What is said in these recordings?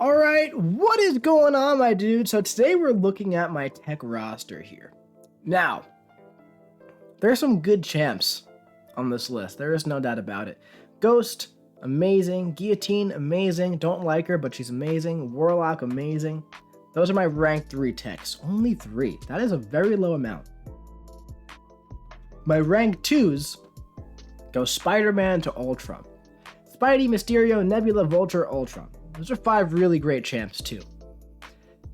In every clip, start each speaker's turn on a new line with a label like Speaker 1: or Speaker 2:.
Speaker 1: Alright, what is going on, my dude? So today we're looking at my tech roster here. Now, there's some good champs on this list. There is no doubt about it. Ghost, amazing. Guillotine, amazing. Don't like her, but she's amazing. Warlock, amazing. Those are my rank 3 techs. Only 3. That is a very low amount. My rank 2s go Spider-Man to Ultron. Spidey, Mysterio, Nebula, Vulture, Ultron. Those are 5 really great champs too.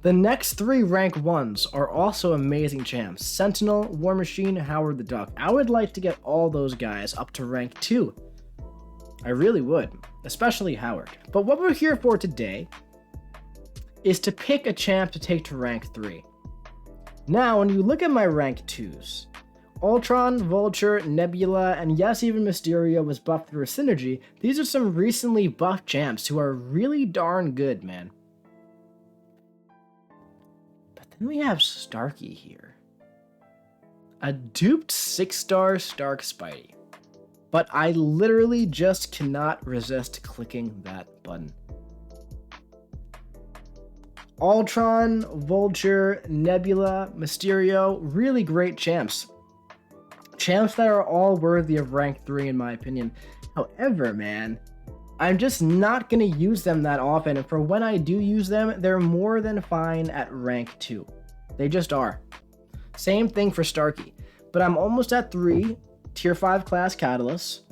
Speaker 1: The next 3 rank 1s are also amazing champs. Sentinel, War Machine, Howard the Duck. I would like to get all those guys up to rank 2. I really would, especially Howard. But what we're here for today is to pick a champ to take to rank 3. Now, when you look at my rank 2s, Ultron, Vulture, Nebula, and yes, even Mysterio was buffed through a synergy. These are some recently buffed champs who are really darn good, man. But then we have Starky here. A duped 6-star Stark Spidey. But I literally just cannot resist clicking that button. Ultron, Vulture, Nebula, Mysterio, really great champs. Champs that are all worthy of rank 3 in my opinion. However, man, I'm just not going to use them that often, and for when I do use them, they're more than fine at rank 2. They just are. Same thing for Starky. But I'm almost at 3 tier 5 class catalysts.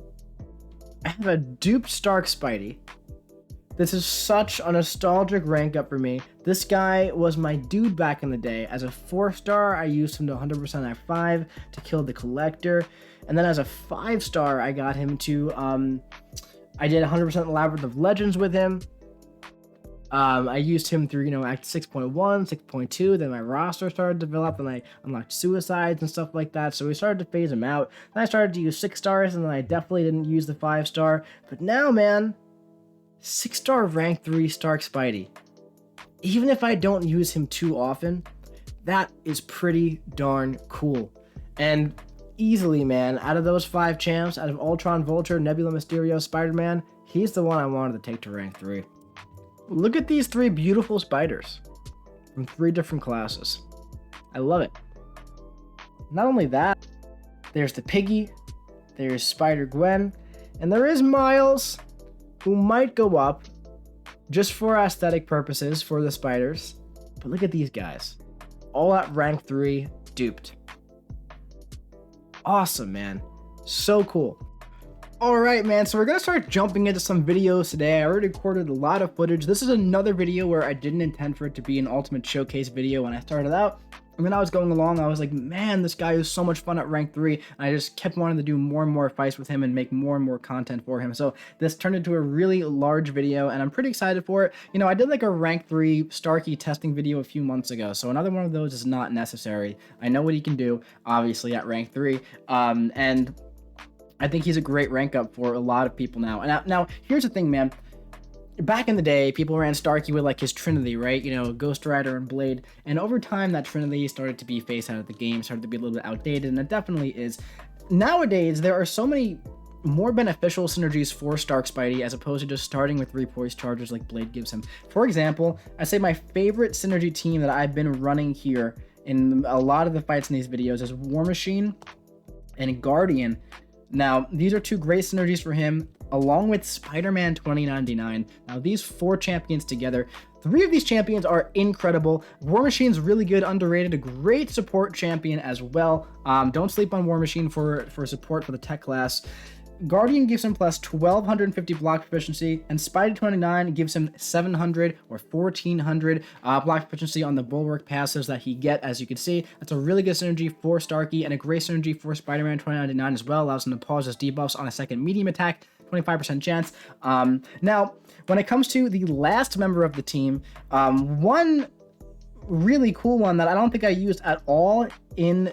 Speaker 1: I have a duped Stark Spidey. This is such a nostalgic rank up for me. This guy was my dude back in the day. As a 4-star, I used him to 100% at 5 to kill the Collector. And then as a 5-star, I got him to, I did 100% Labyrinth of Legends with him. I used him through, Act 6.1, 6.2, then my roster started to develop, and I unlocked suicides and stuff like that, so we started to phase him out. Then I started to use 6 stars, and then I definitely didn't use the 5-star. But now, man, 6-star rank 3 Stark Spidey. Even if I don't use him too often, that is pretty darn cool. And easily, man, out of those 5 champs, out of Ultron, Vulture, Nebula, Mysterio, Spider-Man, he's the one I wanted to take to rank 3. Look at these 3 beautiful spiders from 3 different classes. I love it. Not only that, there's the Piggy, there's Spider-Gwen, and there is Miles, who might go up just for aesthetic purposes for the spiders. But look at these guys. All at rank 3, duped. Awesome, man. So cool. Alright, man, so we're going to start jumping into some videos today. I already recorded a lot of footage. This is another video where I didn't intend for it to be an Ultimate Showcase video when I started out. And when I was going along, I was like, man, this guy is so much fun at rank 3. And I just kept wanting to do more and more fights with him and make more and more content for him. So this turned into a really large video, and I'm pretty excited for it. I did like a rank 3 Starky testing video a few months ago. So another one of those is not necessary. I know what he can do, obviously, at rank 3. And I think he's a great rank up for a lot of people now. And now here's the thing, man. Back in the day, people ran Starky with like his Trinity, right? Ghost Rider and Blade. And over time, that Trinity started to be phased out of the game, started to be a little bit outdated, and it definitely is. Nowadays, there are so many more beneficial synergies for Stark Spidey as opposed to just starting with 3 poise charges like Blade gives him. For example, I say my favorite synergy team that I've been running here in a lot of the fights in these videos is War Machine and Guardian. Now, these are 2 great synergies for him, along with Spider-Man 2099. Now, these 4 champions together, 3 of these champions are incredible. War Machine's really good, underrated, a great support champion as well. Don't sleep on War Machine for support for the tech class. Guardian gives him plus 1250 block proficiency, and Spidey 29 gives him 700 or 1400 block proficiency on the bulwark passes that he get. As you can see, that's a really good synergy for Starky and a great synergy for Spider-Man 2099 as well. Allows him to pause his debuffs on a second medium attack, 25% chance. Now, when it comes to the last member of the team, one really cool one that I don't think I used at all in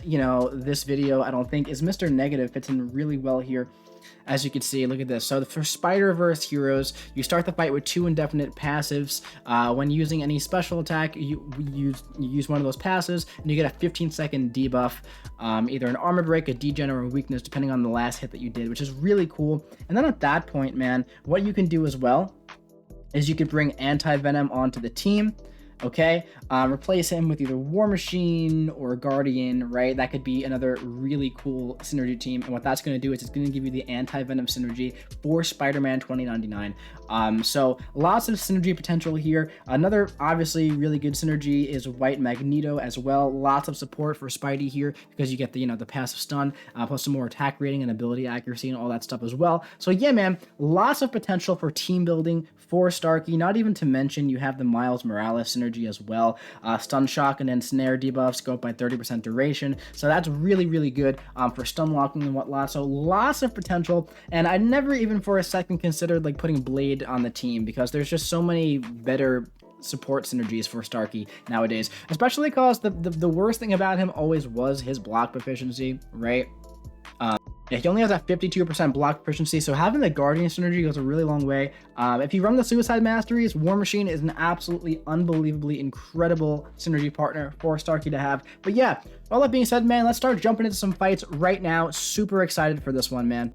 Speaker 1: this video, I don't think, is Mr. Negative. Fits in really well here. As you can see, look at this. So for Spiderverse heroes, you start the fight with 2 indefinite passives. When using any special attack, you use one of those passives, and you get a 15-second debuff, either an armor break, a degen, or a weakness, depending on the last hit that you did, which is really cool. And then at that point, man, what you can do as well is you could bring Anti-Venom onto the team. Okay, replace him with either War Machine or Guardian, right? That could be another really cool synergy team. And what that's going to do is it's going to give you the Anti-Venom synergy for Spider-Man 2099. So lots of synergy potential here. Another obviously really good synergy is White Magneto as well. Lots of support for Spidey here because you get the the passive stun, plus some more attack rating and ability accuracy and all that stuff as well. So yeah, man, lots of potential for team building for Starky. Not even to mention you have the Miles Morales synergy as well. Stun shock and then snare debuffs go up by 30% duration. So that's really, really good for stun locking and whatnot. So lots of potential. And I never even for a second considered like putting Blade on the team because there's just so many better support synergies for Starky nowadays, especially because the worst thing about him always was his block proficiency, right? Yeah, he only has that 52% block proficiency, so having the Guardian synergy goes a really long way. If you run the Suicide Masteries, War Machine is an absolutely unbelievably incredible synergy partner for Starky to have. But yeah, all that being said, man, let's start jumping into some fights right now. Super excited for this one, man.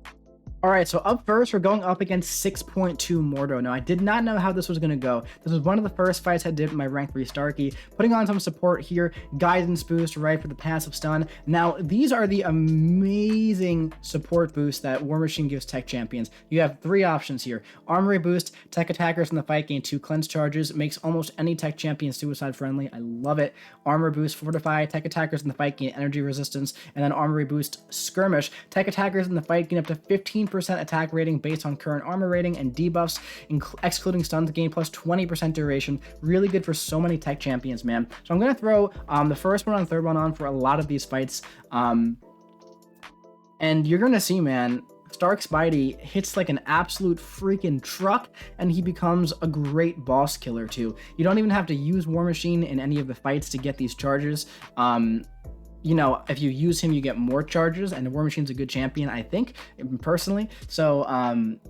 Speaker 1: All right, so up first, we're going up against 6.2 Mordo. Now, I did not know how this was going to go. This was one of the first fights I did with my rank 3 Starky. Putting on some support here, guidance boost, right, for the passive stun. Now, these are the amazing support boosts that War Machine gives tech champions. You have 3 options here. Armory boost, tech attackers in the fight gain 2 cleanse charges. Makes almost any tech champion suicide friendly. I love it. Armor boost, fortify, tech attackers in the fight gain energy resistance. And then armory boost, skirmish. Tech attackers in the fight gain up to 15% attack rating based on current armor rating, and debuffs excluding stuns gain plus 20% duration. Really good for so many tech champions, man. So I'm gonna throw the first one and third one on for a lot of these fights, and you're gonna see, man, Stark Spidey hits like an absolute freaking truck, and he becomes a great boss killer too. You don't even have to use War Machine in any of the fights to get these charges. If you use him, you get more charges, and the War Machine's a good champion, I think, personally. So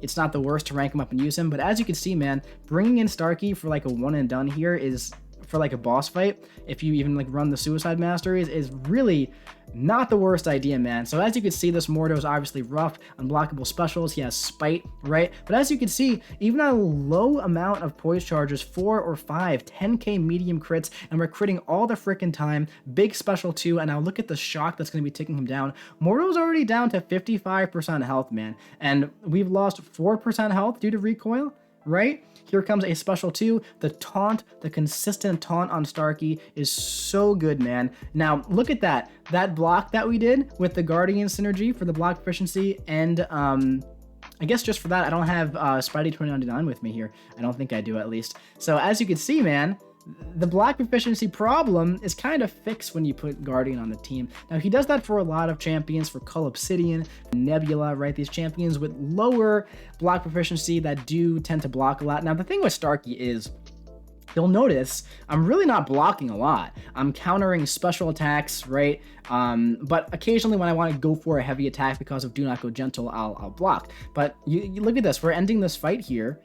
Speaker 1: it's not the worst to rank him up and use him. But as you can see, man, bringing in Starky for like a one and done here is for like a boss fight. If you even like run the Suicide Masteries, is really not the worst idea, man. So as you can see, this Mordo is obviously rough, unblockable specials. He has Spite, right? But as you can see, even at a low amount of poise charges, 4 or 5, 10k medium crits, and we're critting all the freaking time. Big special too, and now look at the shock that's going to be taking him down. Mordo's already down to 55% health, man. And we've lost 4% health due to recoil, right? Here comes a special 2. The taunt, the consistent taunt on Starky is so good, man. Now, look at that. That block that we did with the Guardian synergy for the block proficiency, and I guess just for that, I don't have Spidey 2099 with me here. I don't think I do, at least. So as you can see, man, the block proficiency problem is kind of fixed when you put Guardian on the team. Now, he does that for a lot of champions, for Cull Obsidian, Nebula, right? These champions with lower block proficiency that do tend to block a lot. Now, the thing with Starky is, you'll notice I'm really not blocking a lot. I'm countering special attacks, right? But occasionally when I want to go for a heavy attack because of Do Not Go Gentle, I'll block. But you look at this. We're ending this fight here.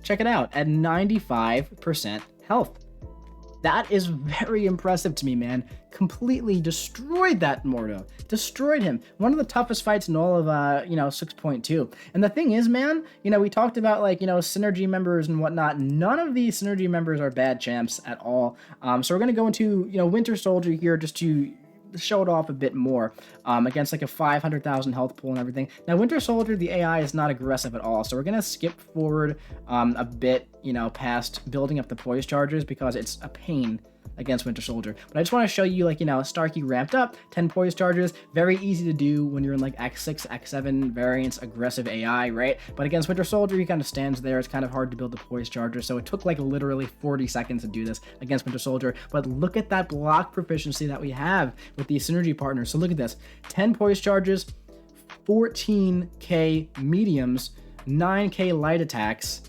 Speaker 1: Check it out, at 95% health. That is very impressive to me, man. Completely destroyed that Mordo. Destroyed him. One of the toughest fights in all of, 6.2. And the thing is, man, we talked about, synergy members and whatnot. None of these synergy members are bad champs at all. So we're going to go into, Winter Soldier here just to show it off a bit more against like a 500,000 health pool and everything. Now, Winter Soldier, the AI is not aggressive at all, so we're gonna skip forward a bit, past building up the poise charges because it's a pain against Winter Soldier. But I just want to show you, Starky ramped up, 10 poise charges, very easy to do when you're in like X6, X7 variants, aggressive AI, right? But against Winter Soldier, he kind of stands there. It's kind of hard to build the poise charger, so it took like literally 40 seconds to do this against Winter Soldier. But look at that block proficiency that we have with these synergy partners. So look at this, 10 poise charges, 14k mediums, 9k light attacks.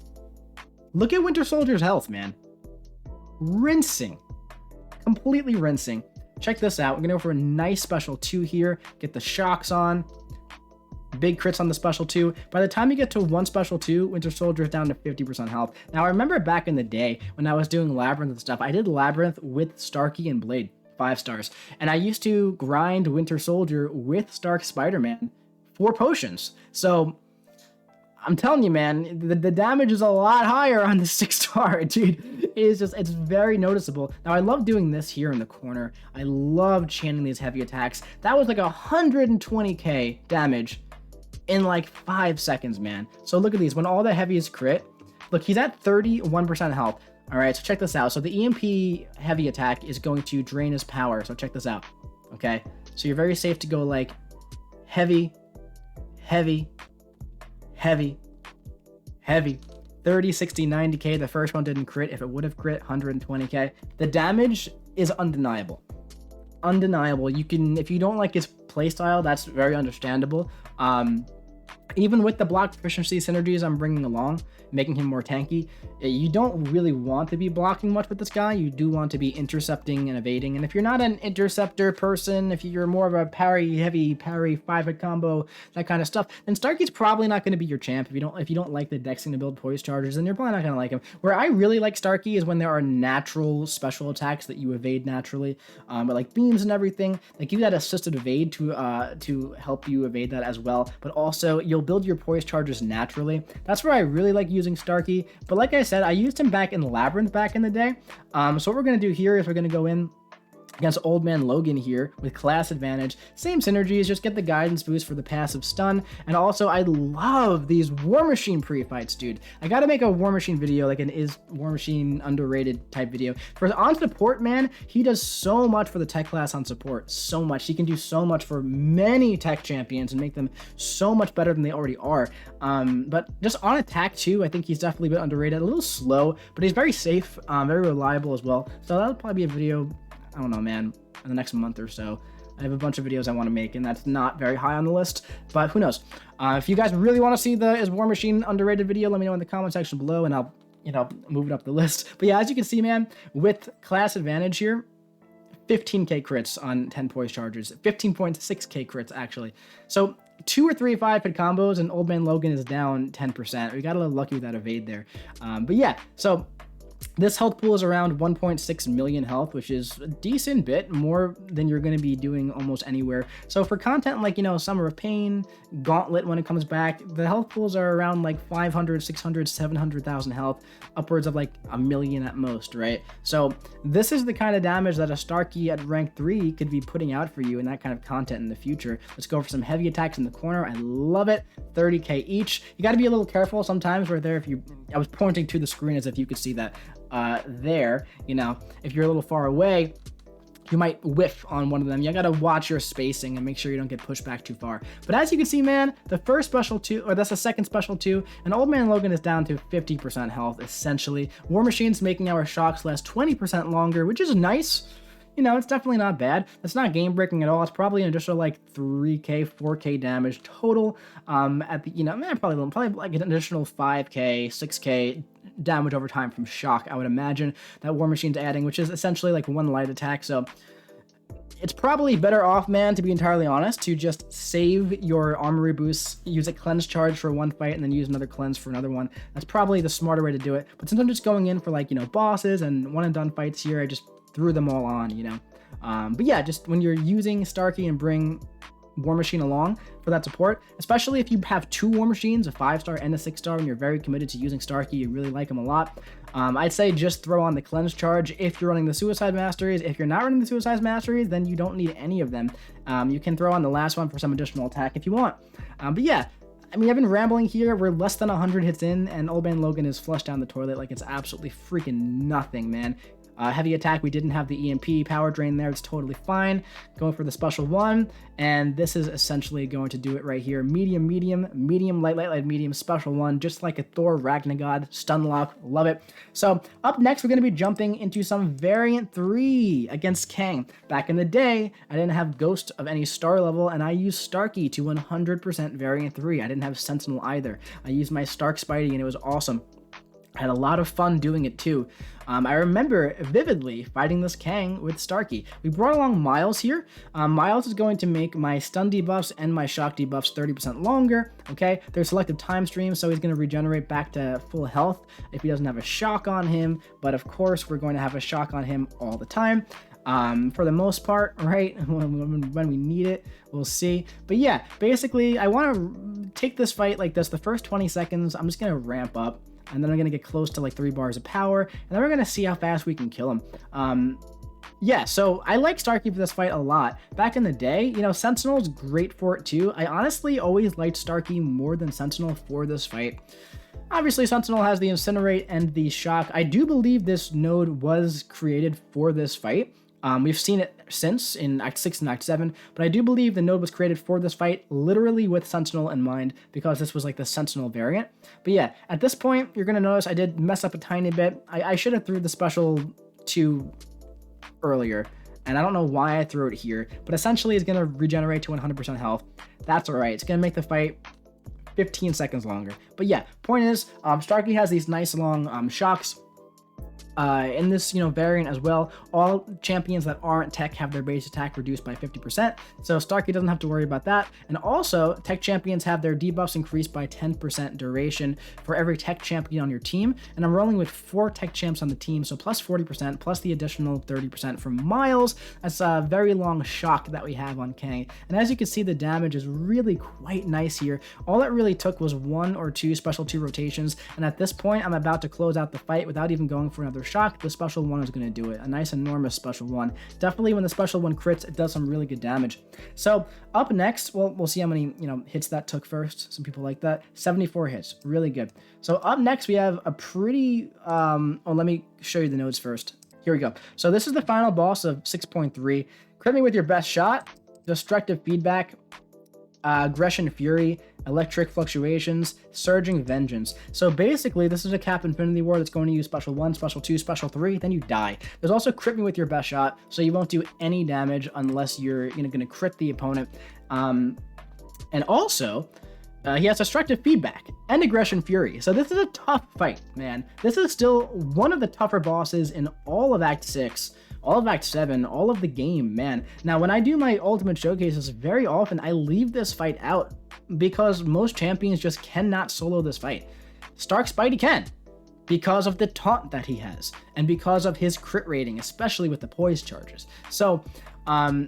Speaker 1: Look at Winter Soldier's health, man. Rinsing. Completely rinsing. Check this out. We're gonna go for a nice special 2 here. Get the shocks on. Big crits on the special 2. By the time you get to 1 special 2, Winter Soldier is down to 50% health. Now, I remember back in the day when I was doing Labyrinth and stuff, I did Labyrinth with Starky and Blade, 5 stars. And I used to grind Winter Soldier with Stark Spider-Man for potions. So I'm telling you, man, the damage is a lot higher on the 6-star, dude. It's very noticeable. Now, I love doing this here in the corner. I love chanting these heavy attacks. That was like 120k damage in like 5 seconds, man. So look at these. When all the heavies crit, look, he's at 31% health. All right, so check this out. So the EMP heavy attack is going to drain his power. So check this out, okay? So you're very safe to go like heavy, heavy, heavy, heavy. 30, 60, 90k. The first one didn't crit. If it would have crit, 120k. The damage is undeniable. Undeniable. You can, if you don't like his playstyle, that's very understandable. Even with the block proficiency synergies I'm bringing along, making him more tanky, you don't really want to be blocking much with this guy. You do want to be intercepting and evading. And if you're not an interceptor person, if you're more of a parry, heavy parry, 5-hit combo, that kind of stuff, then Starky's probably not going to be your champ. If you don't like the dexing to build poise charges, then you're probably not going to like him. Where I really like Starky is when there are natural special attacks that you evade naturally, but like beams and everything, they give you that assisted evade to help you evade that as well. But also you'll build your poise charges naturally. That's where I really like using Starky. But like I said, I used him back in Labyrinth back in the day. So what we're going to do here is we're going to go in against Old Man Logan here with class advantage. Same synergies, just get the guidance boost for the passive stun. And also, I love these War Machine pre-fights, dude. I gotta make a War Machine video, like an is War Machine underrated type video. For on support, man, he does so much for the tech class on support. So much. He can do so much for many tech champions and make them so much better than they already are. But just on attack too, I think he's definitely been underrated. A little slow, but he's very safe, very reliable as well. So that'll probably be a video, I don't know, man, in the next month or so. I have a bunch of videos I want to make, and that's not very high on the list, but who knows. If you guys really want to see the Is War Machine underrated video, let me know in the comment section below, and I'll, move it up the list. But yeah, as you can see, man, with class advantage here, 15k crits on 10 poise charges, 15.6k crits actually. So 2 or 3 5-hit combos, and Old Man Logan is down 10%. We got a little lucky with that evade there. But yeah, so this health pool is around 1.6 million health, which is a decent bit more than you're going to be doing almost anywhere. So for content like, Summer of Pain, Gauntlet when it comes back, the health pools are around like 500, 600, 700,000 health, upwards of like 1 million at most, right? So this is the kind of damage that a Starky at rank 3 could be putting out for you in that kind of content in the future. Let's go for some heavy attacks in the corner. I love it. 30k each. You got to be a little careful sometimes right there. I was pointing to the screen as if you could see that. There, if you're a little far away, you might whiff on one of them. You gotta watch your spacing and make sure you don't get pushed back too far. But as you can see, man, the first special 2, or that's the second special 2, and Old Man Logan is down to 50% health, essentially. War Machine's making our shocks last 20% longer, which is nice. It's definitely not bad. It's not game breaking at all. It's probably an additional like 3k, 4k damage total. At the, probably like an additional 5k, 6k damage over time from shock, I would imagine, that War Machine's adding, which is essentially like 1 light attack. So it's probably better off, man, to be entirely honest, to just save your armory boosts, use a cleanse charge for 1 fight, and then use another cleanse for another one. That's probably the smarter way to do it. But since I'm just going in for like, bosses and one and done fights here, I just threw them all on, but yeah, just when you're using Starky and bring War Machine along for that support, especially if you have 2 War Machines, a 5-star and a 6-star, and you're very committed to using Starky, you really like him a lot, I'd say just throw on the cleanse charge if you're running the Suicide Masteries. If you're not running the Suicide Masteries, then you don't need any of them. You can throw on the last one for some additional attack if you want. But yeah, I've been rambling here. We're less than 100 hits in, and Old Man Logan is flushed down the toilet like it's absolutely freaking nothing, man. Heavy attack, we didn't have the EMP power drain there. It's totally fine. Going for the special 1, and this is essentially going to do it right here. Medium, medium, medium, light, light, light, medium, special 1, just like a Thor Ragnargod stun lock. Love it. So up next, we're going to be jumping into some variant 3 against Kang. Back in the day, I didn't have Ghost of any star level, and I used Starky to 100% variant 3. I didn't have Sentinel either. I used my Stark Spidey, and it was awesome. I had a lot of fun doing it too. I remember vividly fighting this Kang with Starky. We brought along Miles here. Miles is going to make my stun debuffs and my shock debuffs 30% longer, okay? There's selective time streams, so he's going to regenerate back to full health if he doesn't have a shock on him, but of course we're going to have a shock on him all the time. for the most part, right? When we need it, we'll see. But yeah, basically, I want to take this fight like this. The first 20 seconds, I'm just going to ramp up, and then I'm going to get close to like 3 bars of power, and then we're going to see how fast we can kill him. Yeah, so I like Starky for this fight a lot. Back in the day, you know, Sentinel's great for it too. I honestly always liked Starky more than Sentinel for this fight. Obviously, Sentinel has the Incinerate and the Shock. I do believe this node was created for this fight. We've seen it since in Act 6 and Act 7, but I do believe the node was created for this fight literally with Sentinel in mind, because this was like the Sentinel variant. But yeah, at this point, you're going to notice I did mess up a tiny bit. I should have threw the special 2 earlier, and I don't know why I threw it here, but essentially it's going to regenerate to 100% health. That's alright. It's going to make the fight 15 seconds longer. But yeah, point is, Starky has these nice long shocks. In this, you know, variant as well, all champions that aren't tech have their base attack reduced by 50%, so Starky doesn't have to worry about that. And also, tech champions have their debuffs increased by 10% duration for every tech champion on your team, and I'm rolling with 4 tech champs on the team, so plus 40%, plus the additional 30% from Miles. That's a very long shock that we have on Kang, and as you can see, the damage is really quite nice here. All it really took was 1 or 2 special 2 rotations, and at this point, I'm about to close out the fight without even going for another shock. The special 1 is going to do it. A nice enormous special 1. Definitely when the special 1 crits, it does some really good damage. So up next, well, we'll see how many, you know, hits that took first. Some people like that. 74 hits. Really good. So up next, we have a pretty, let me show you the nodes first. Here we go. So this is the final boss of 6.3. Crit me with your best shot. Destructive feedback. Aggression Fury, Electric Fluctuations, Surging Vengeance. So basically, this is a Cap Infinity War that's going to use Special 1, Special 2, Special 3, then you die. There's also Crit Me with your best shot, so you won't do any damage unless you're going to crit the opponent. And also, he has Destructive Feedback and Aggression Fury. So this is a tough fight, man. This is still one of the tougher bosses in all of Act 6. All of Act 7, all of the game, man. Now, when I do my Ultimate Showcases, very often I leave this fight out because most champions just cannot solo this fight. Stark Spidey can, because of the taunt that he has, and because of his crit rating, especially with the poise charges. So,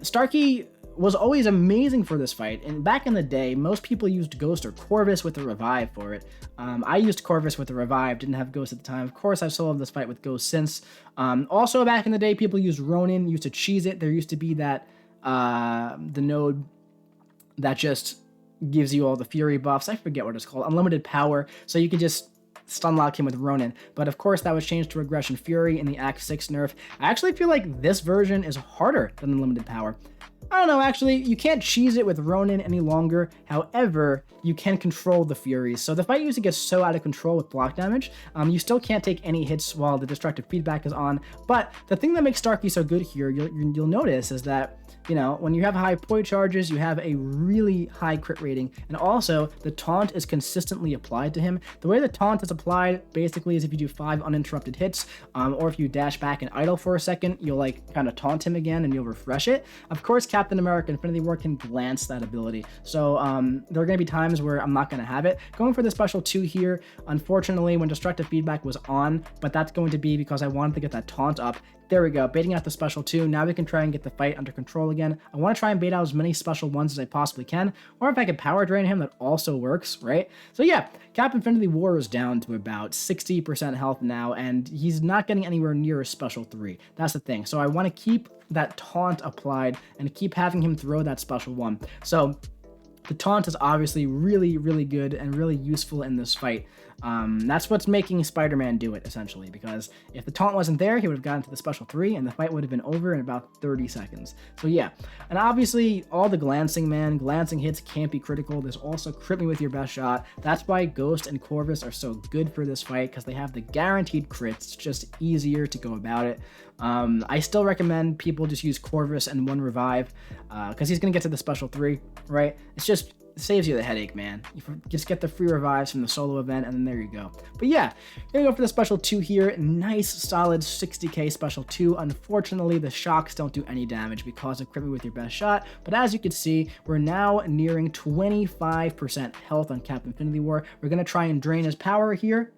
Speaker 1: Starky was always amazing for this fight, and back in the day, most people used Ghost or Corvus with a Revive for it. I used Corvus with a Revive, didn't have Ghost at the time. Of course, I've soloed this fight with Ghost since. Also, back in the day, people used Ronin, used to cheese it. There used to be that, the node that just gives you all the Fury buffs. I forget what it's called. Unlimited Power, so you can just stun lock him with Ronin. But of course, that was changed to Aggression Fury in the Act 6 nerf. I actually feel like this version is harder than Unlimited Power. I don't know, actually, you can't cheese it with Ronin any longer. However, you can control the Furies. So the fight usually gets so out of control with block damage, you still can't take any hits while the destructive feedback is on. But the thing that makes Starky so good here, you'll notice, is that, you know, when you have high poise charges, you have a really high crit rating, and also the taunt is consistently applied to him. The way the taunt is applied basically is if you do 5 uninterrupted hits, or if you dash back and idle for a second, you'll like kind of taunt him again and you'll refresh it. Of course, Captain America Infinity War can glance that ability, so there are going to be times where I'm not going to have it. Going for the special 2 here, unfortunately, when destructive feedback was on, but that's going to be because I wanted to get that taunt up. There we go, baiting out the special 2. Now we can try and get the fight under control again. I want to try and bait out as many special 1s as I possibly can, or if I can power drain him, that also works, right? So yeah, Cap Infinity War is down to about 60% health now, and he's not getting anywhere near a special 3. That's the thing. So I want to keep that taunt applied and keep having him throw that special 1. So the taunt is obviously really, really good and really useful in this fight. That's what's making Spider-Man do it, essentially, because if the taunt wasn't there, he would have gotten to the special 3, and the fight would have been over in about 30 seconds. So yeah, and obviously, all the glancing, man. Glancing hits can't be critical. There's also Crit Me with your best shot. That's why Ghost and Corvus are so good for this fight, because they have the guaranteed crits. It's just easier to go about it. I still recommend people just use Corvus and 1 revive, because he's going to get to the special 3, right? It's just saves you the headache, man. You just get the free revives from the solo event, and then there you go. But yeah, gonna go for the special 2 here. Nice, solid 60k special 2. Unfortunately, the shocks don't do any damage because of Crit Me with your best shot. But as you can see, we're now nearing 25% health on Cap Infinity War. We're gonna try and drain his power here.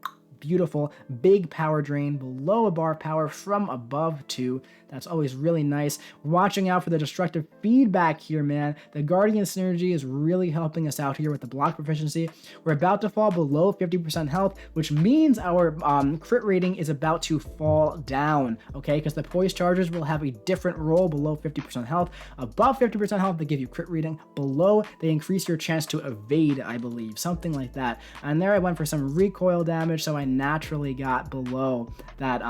Speaker 1: beautiful. Big power drain, below a bar power, from above too. That's always really nice. Watching out for the destructive feedback here, man. The Guardian synergy is really helping us out here with the block proficiency. We're about to fall below 50% health, which means our crit rating is about to fall down, okay? Because the poise charges will have a different role below 50% health. Above 50% health, they give you crit rating. Below, they increase your chance to evade, I believe, something like that. And there I went for some recoil damage, so I naturally got below that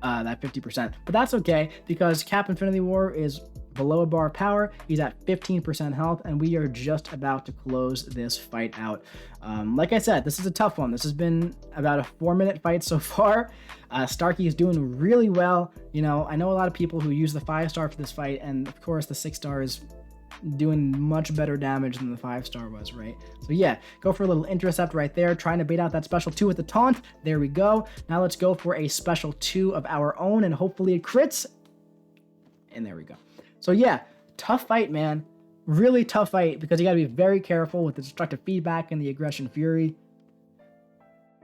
Speaker 1: 50%. But that's okay, because Cap Infinity War is below a bar power. He's at 15% health, and we are just about to close this fight out. Like I said, this is a tough one. This has been about a 4-minute fight so far. Starky is doing really well. You know, I know a lot of people who use the 5-star for this fight, and of course the 6-star is doing much better damage than the 5-star was, right? So yeah, go for a little intercept right there, trying to bait out that special 2 with the taunt. There we go. Now let's go for a special 2 of our own, and hopefully it crits. And there we go. So yeah, tough fight, man. Really tough fight, because you gotta be very careful with the destructive feedback and the aggression fury.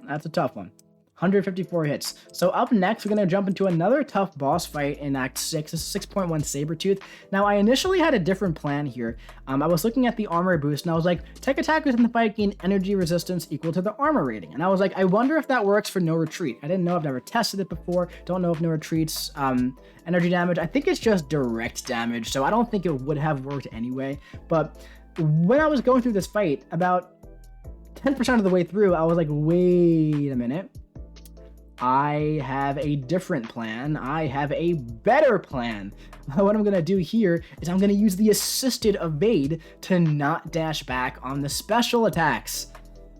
Speaker 1: That's a tough one. 154 hits. So up next, we're going to jump into another tough boss fight in Act 6. This is 6.1 Sabertooth. Now, I initially had a different plan here. I was looking at the armor boost, and I was like, tech attackers in the fight gain energy resistance equal to the armor rating. And I was like, I wonder if that works for no retreat. I didn't know. I've never tested it before. Don't know if no retreats energy damage. I think it's just direct damage, so I don't think it would have worked anyway. But when I was going through this fight, about 10% of the way through, I was like, wait a minute. I have a different plan. I have a better plan. What I'm going to do here is I'm going to use the assisted evade to not dash back on the special attacks.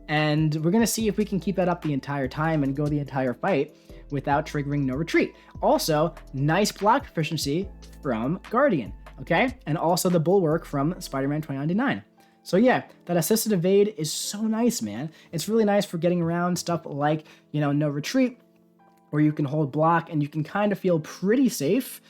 Speaker 1: And we're going to see if we can keep that up the entire time and go the entire fight without triggering no retreat. Also, nice block proficiency from Guardian, okay? And also the bulwark from Spider-Man 2099. So yeah, that assisted evade is so nice, man. It's really nice for getting around stuff like, you know, no retreat, where you can hold block and you can kind of feel pretty safe,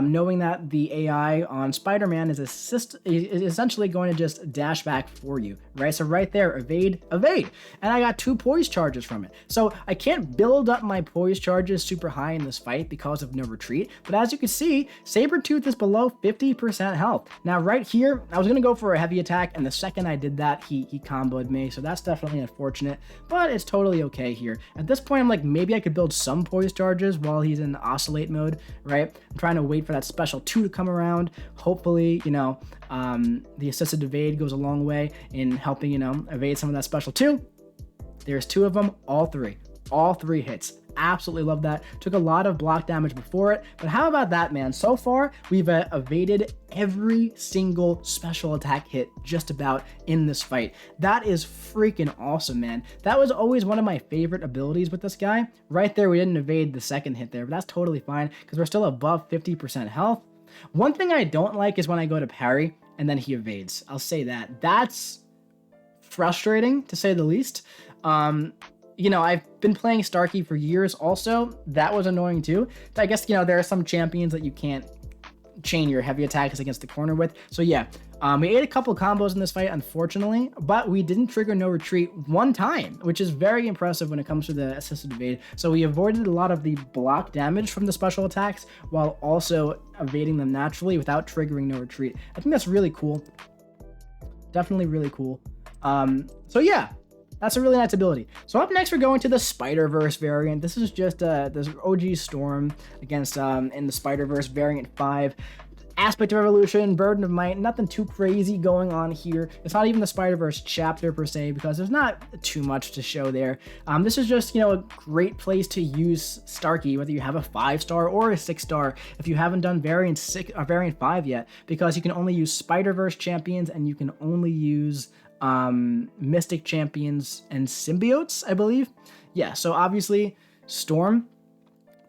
Speaker 1: knowing that the AI on Spider-Man is essentially going to just dash back for you, right? So right there, evade, evade. And I got 2 poise charges from it. So I can't build up my poise charges super high in this fight because of no retreat. But as you can see, Sabertooth is below 50% health. Now right here, I was going to go for a heavy attack, and the second I did that, he comboed me. So that's definitely unfortunate, but it's totally okay here. At this point, I'm like, maybe I could build some poise charges while he's in oscillate mode, right? I'm trying to wait for that special 2 to come around. Hopefully, you know, the assisted evade goes a long way in helping, you know, evade some of that special 2. There's 2 of them, all 3 hits. Absolutely love that. Took a lot of block damage before it, but how about that, man? So far, we've evaded every single special attack hit just about in this fight. That is freaking awesome, man. That was always one of my favorite abilities with this guy. Right there, we didn't evade the second hit there, but that's totally fine because we're still above 50% health. One thing I don't like is when I go to parry and then he evades. I'll say that. That's frustrating, to say the least. You know, I've been playing Starky for years also. That was annoying too. I guess, you know, there are some champions that you can't chain your heavy attacks against the corner with. So yeah, we ate a couple combos in this fight, unfortunately, but we didn't trigger no retreat one time, which is very impressive when it comes to the assisted evade. So we avoided a lot of the block damage from the special attacks while also evading them naturally without triggering no retreat. I think that's really cool. Definitely really cool. So yeah, that's a really nice ability. So up next, we're going to the Spiderverse variant. This is just this OG Storm against in the Spiderverse variant 5. Aspect of Evolution, Burden of Might, nothing too crazy going on here. It's not even the Spider-Verse chapter per se, because there's not too much to show there. This is just, you know, a great place to use Starky, whether you have a 5-star or a 6-star, if you haven't done variant 5 yet, because you can only use Spider-Verse champions and you can only use Mystic champions and symbiotes, I believe. Yeah, so obviously Storm,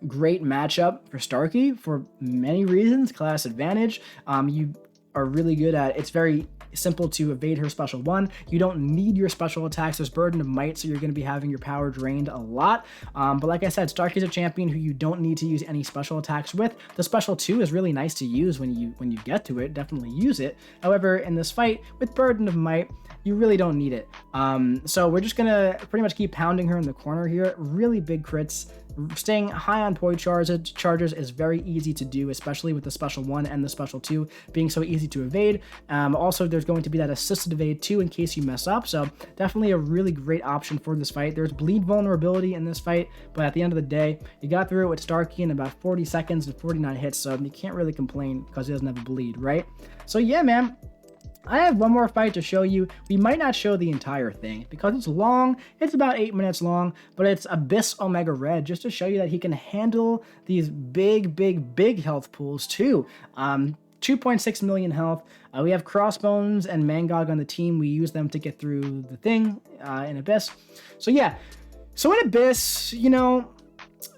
Speaker 1: great matchup for Starky for many reasons. Class advantage. You are really good at, it's very simple to evade her special 1. You don't need your special attacks. There's Burden of Might, so you're going to be having your power drained a lot. But like I said, Stark is a champion who you don't need to use any special attacks with. The special 2 is really nice to use when you get to it. Definitely use it. However, in this fight with Burden of Might, you really don't need it. So we're just gonna pretty much keep pounding her in the corner here. Really big crits. Staying high on point charges is very easy to do, especially with the special 1 and the special 2 being so easy to evade. Also, there's going to be that assisted evade too in case you mess up, so definitely a really great option for this fight. There's bleed vulnerability in this fight, but at the end of the day, you got through it with Starky in about 40 seconds and 49 hits, so you can't really complain because he doesn't have a bleed, right? So yeah, man. I have one more fight to show you. We might not show the entire thing because it's long. It's about 8 minutes long, but it's Abyss Omega Red just to show you that he can handle these big health pools too. 2.6 million health. We have Crossbones and Mangog on the team. We use them to get through the thing in Abyss. So yeah, so in Abyss, you know,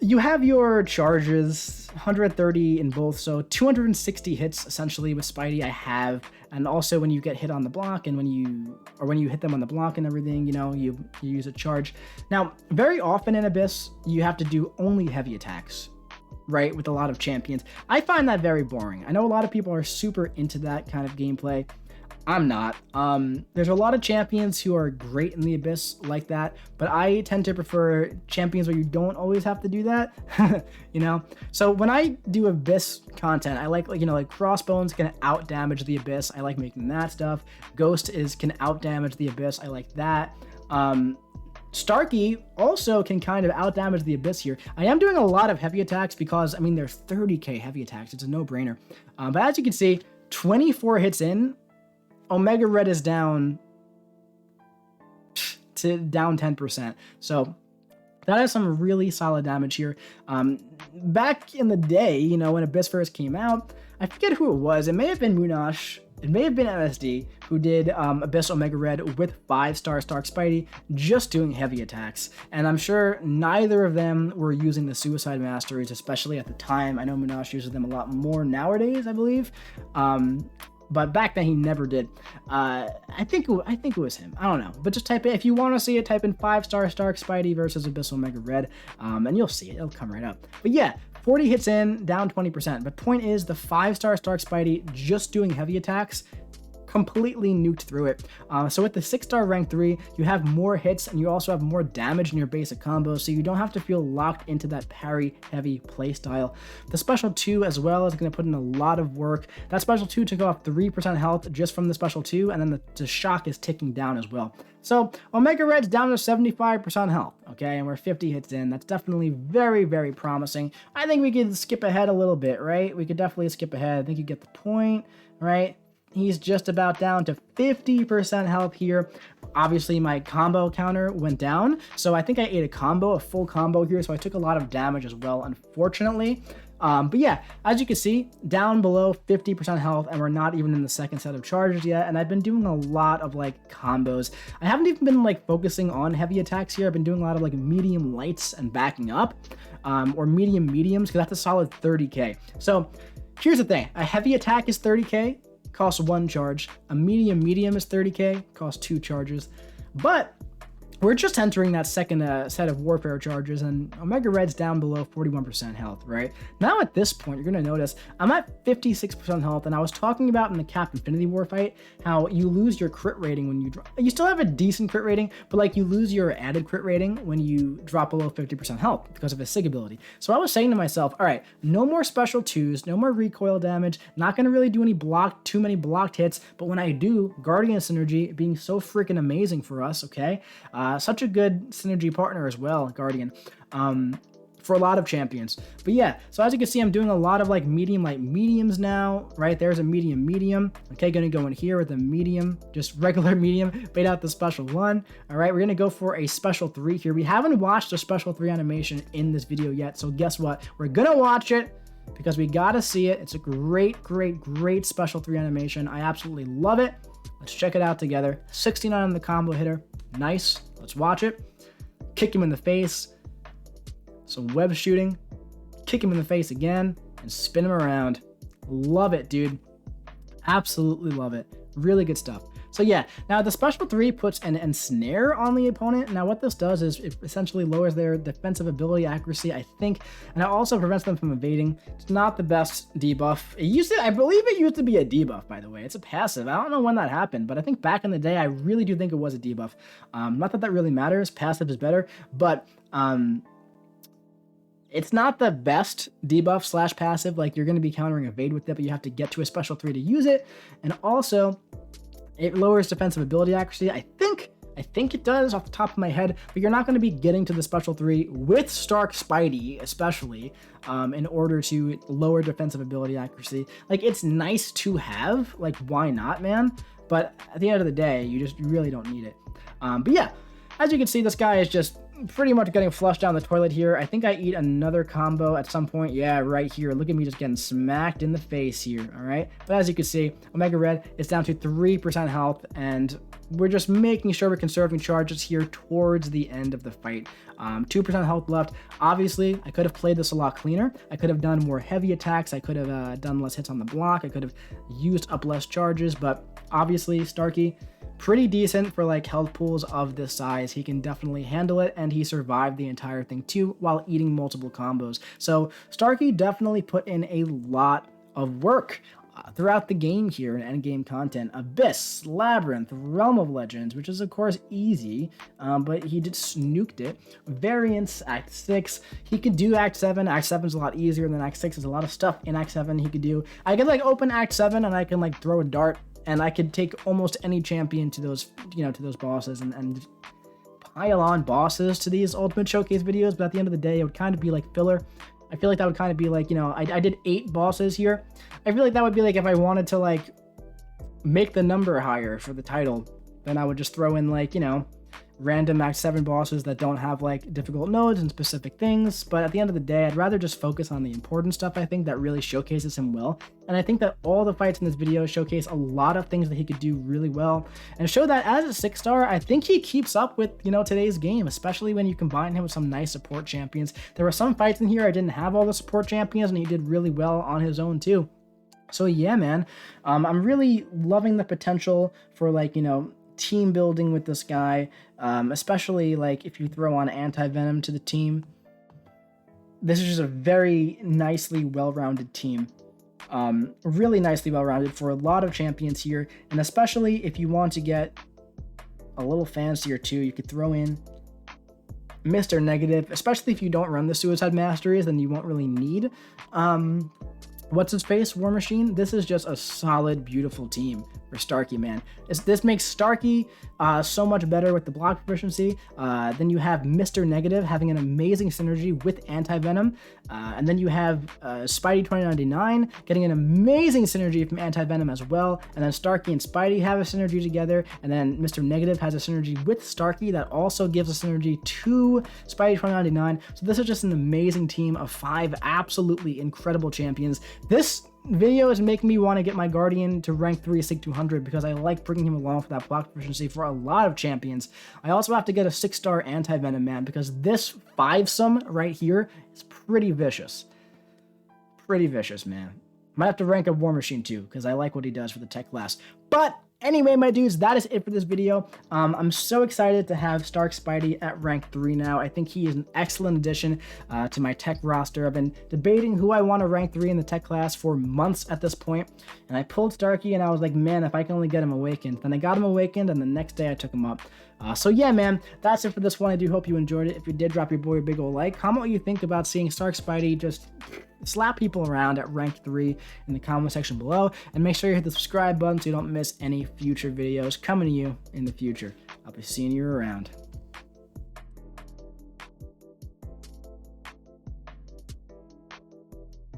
Speaker 1: you have your charges, 130 in both, so 260 hits essentially with Spidey I have, and also when you get hit on the block and when you hit them on the block and everything, you know, you use a charge. Now, very often in Abyss, you have to do only heavy attacks, right, with a lot of champions. I find that very boring. I know a lot of people are super into that kind of gameplay. I'm not. There's a lot of champions who are great in the Abyss like that, but I tend to prefer champions where you don't always have to do that, you know? So when I do Abyss content, I like, you know, like Crossbones can out damage the Abyss. I like making that stuff. Ghost can out damage the Abyss. I like that. Starky also can kind of out damage the Abyss here. I am doing a lot of heavy attacks because, I mean, they're 30k heavy attacks. It's a no-brainer. But as you can see, 24 hits in, Omega Red is down 10%. So that is some really solid damage here. Back in the day, you know, when Abyss first came out, I forget who it was. It may have been Munash. It may have been MSD who did Abyss Omega Red with 5-star Stark Spidey, just doing heavy attacks. And I'm sure neither of them were using the Suicide Masteries, especially at the time. I know Munash uses them a lot more nowadays, I believe. But back then he never did. I think it was him. I don't know. But just type it, if you want to see it, type in 5-star Stark Spidey versus Abyss Omega Red, and you'll see it. It'll come right up. But yeah, 40 hits in, down 20%. But point is, the 5-star Stark Spidey just doing heavy attacks completely nuked through it. So with the 6-star rank 3, you have more hits and you also have more damage in your basic combos, so you don't have to feel locked into that parry heavy playstyle. The special 2 as well is going to put in a lot of work. That special 2 took off 3% health just from the special 2, and then the shock is ticking down as well. So Omega Red's down to 75% health, okay, and we're 50 hits in. That's definitely very, very promising. I think we could skip ahead a little bit, right? We could definitely skip ahead. I think you get the point, right? He's just about down to 50% health here. Obviously, my combo counter went down, so I think I ate a full combo here, so I took a lot of damage as well, unfortunately. But yeah, as you can see, down below 50% health, and we're not even in the second set of charges yet, and I've been doing a lot of, like, combos. I haven't even been, like, focusing on heavy attacks here. I've been doing a lot of, like, medium lights and backing up, or medium mediums, because that's a solid 30k. So here's the thing. A heavy attack is 30k. Costs 1 charge. A medium is 30k, costs 2 charges. But we're just entering that second set of warfare charges, and Omega Red's down below 41% health, right? Now at this point, you're going to notice I'm at 56% health, and I was talking about in the Cap Infinity War fight how you lose your crit rating when you drop. You still have a decent crit rating, but like you lose your added crit rating when you drop below 50% health because of his SIG ability. So I was saying to myself, all right, no more special 2s, no more recoil damage, not going to really do too many blocked hits, but when I do, Guardian Synergy being so freaking amazing for us, okay? Such a good synergy partner as well, Guardian, for a lot of champions. But yeah, so as you can see, I'm doing a lot of like medium light mediums now, right? There's a medium. Okay, gonna go in here with a medium, just regular medium, bait out the special 1. All right, we're gonna go for a special 3 here. We haven't watched a special 3 animation in this video yet, so guess what? We're gonna watch it because we gotta see it. It's a great special 3 animation. I absolutely love it. Let's check it out together. 69 on the combo hitter. Nice. Let's watch it. Kick him in the face. Some web shooting. Kick him in the face again and spin him around. Love it, dude. Absolutely love it. Really good stuff. So yeah, now the special 3 puts an ensnare on the opponent. Now what this does is it essentially lowers their defensive ability accuracy, I think, and it also prevents them from evading. It's not the best debuff. I believe it used to be a debuff, by the way. It's a passive. I don't know when that happened, but I think back in the day, I really do think it was a debuff. Not that that really matters. Passive is better, but it's not the best debuff slash passive. Like, you're going to be countering evade with it, but you have to get to a special 3 to use it. And also, it lowers defensive ability accuracy. I think it does off the top of my head, but you're not going to be getting to the special 3 with Stark Spidey, especially, in order to lower defensive ability accuracy. Like, it's nice to have. Like, why not, man? But at the end of the day, you really don't need it. But yeah, as you can see, this guy is just pretty much getting flushed down the toilet here. I think I eat another combo at some point. Yeah, right here. Look at me just getting smacked in the face here, all right? But as you can see, Omega Red is down to 3% health, and we're just making sure we're conserving charges here towards the end of the fight. 2% health left. Obviously, I could have played this a lot cleaner. I could have done more heavy attacks. I could have done less hits on the block. I could have used up less charges, but obviously, Starky, pretty decent for like health pools of this size. He can definitely handle it, and he survived the entire thing too while eating multiple combos. So Starky definitely put in a lot of work throughout the game here in endgame content. Abyss, Labyrinth, Realm of Legends, which is of course easy, but he just snuked it. Variants, Act 6. He could do Act 7. Act 7 is a lot easier than Act 6. There's a lot of stuff in Act 7 he could do. I could like open Act 7 and I can like throw a dart, and I could take almost any champion to those, to those bosses and pile on bosses to these Ultimate Showcase videos, but at the end of the day, it would kind of be like filler. I feel like that would kind of be like, I did 8 bosses here. I feel like that would be like if I wanted to like make the number higher for the title, then I would just throw in like, random Act 7 bosses that don't have like difficult nodes and specific things. But at the end of the day, I'd rather just focus on the important stuff, I think, that really showcases him well. And I think that all the fights in this video showcase a lot of things that he could do really well, and show that as a 6-star, I think he keeps up with, today's game, especially when you combine him with some nice support champions. There were some fights in here I didn't have all the support champions, and he did really well on his own too. So yeah, man, I'm really loving the potential for like, team building with this guy, especially like if you throw on anti-venom to the team. This is just a very nicely well-rounded team, really nicely well-rounded for a lot of champions here. And especially if you want to get a little fancier too, you could throw in Mr. Negative, especially if you don't run the Suicide Masteries, then you won't really need what's his face, War Machine. This is just a solid, beautiful team for Starky, man. This makes Starky so much better with the block proficiency. Then you have Mr. Negative having an amazing synergy with Anti-Venom. And then you have Spidey 2099 getting an amazing synergy from Anti-Venom as well. And then Starky and Spidey have a synergy together. And then Mr. Negative has a synergy with Starky that also gives a synergy to Spidey 2099. So this is just an amazing team of 5 absolutely incredible champions. This video is making me want to get my Guardian to rank 3 Sig 200 because I like bringing him along for that block proficiency for a lot of champions. I also have to get a 6-star Anti-Venom man because this 5-some right here is pretty vicious. Pretty vicious, man. Might have to rank up War Machine too because I like what he does for the tech class. But anyway, my dudes, that is it for this video. I'm so excited to have Stark Spidey at rank 3 now. I think he is an excellent addition to my tech roster. I've been debating who I want to rank 3 in the tech class for months at this point, and I pulled Starky and I was like, man, if I can only get him awakened. Then I got him awakened, and the next day I took him up. So yeah, man, that's it for this one. I do hope you enjoyed it. If you did, drop your boy a big ol' like. Comment what you think about seeing Stark Spidey just slap people around at rank 3 in the comment section below, and make sure you hit the subscribe button so you don't miss any future videos coming to you in the future. I'll be seeing you around.